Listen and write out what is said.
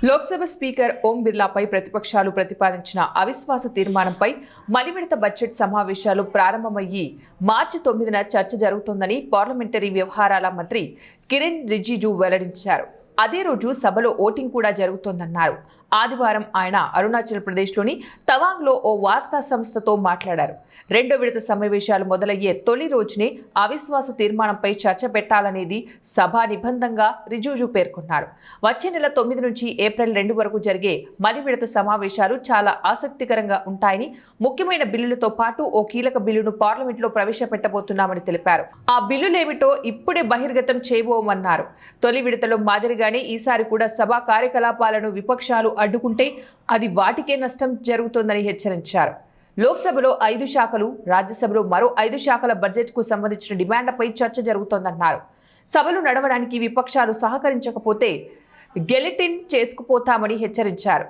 Lok Sabha speaker ఓం బిర్లాపై ప్రతిపక్షాలు ప్రతిపాదించిన అవిశ్వాస తీర్మానంపై మలివిడత బడ్జెట్ సమావేశాలు ప్రారంభమయ్యి మార్చి 9న చర్చ జరుగుతోందని పార్లమెంటరీ వ్యవహారాల మంత్రి కిరణ్ రిజిజు వెల్లడించారు. అదే రోజు సభలో ఓటింగ్ కూడా జరుగుతోందన్నారు. ఆదివారం ఆయన అరుణాచల్ ప్రదేశ్లోని తవాంగ్లో ఓ వార్తా సంస్థతో మాట్లాడారు. రెండో విడత సమావేశాలు మొదలయ్యే తొలి రోజునే అవిశ్వాస తీర్మానంపై చర్చ పెట్టాలనేది సభా నిబంధనగా రిజిజు పేర్కొన్నారు. వచ్చే నెల 9 నుంచి ఏప్రిల్ 2 వరకు జరిగే మలి విడత సమావేశాలు చాలా ఆసక్తికరంగా ఉంటాయని, ముఖ్యమైన బిల్లులతో పాటు ఓ కీలక బిల్లును పార్లమెంట్లో ప్రవేశపెట్టబోతున్నామని తెలిపారు. ఆ బిల్లులేమిటో ఇప్పుడే బహిర్గతం చేయబోమన్నారు. తొలి విడతలో మాదిరిగానే ఈసారి కూడా సభా కార్యకలాపాలను విపక్షాలు అడ్డుకుంటే అది వాటికే నష్టం జరుగుతోందని హెచ్చరించారు. లోక్సభలో 5 శాఖలు, రాజ్యసభలో మరో 5 శాఖల బడ్జెట్కు సంబంధించిన డిమాండ్లపై చర్చ జరుగుతోందన్నారు. సభలు నడవడానికి విపక్షాలు సహకరించకపోతే గెలిటిన్ చేసుకుపోతామని హెచ్చరించారు.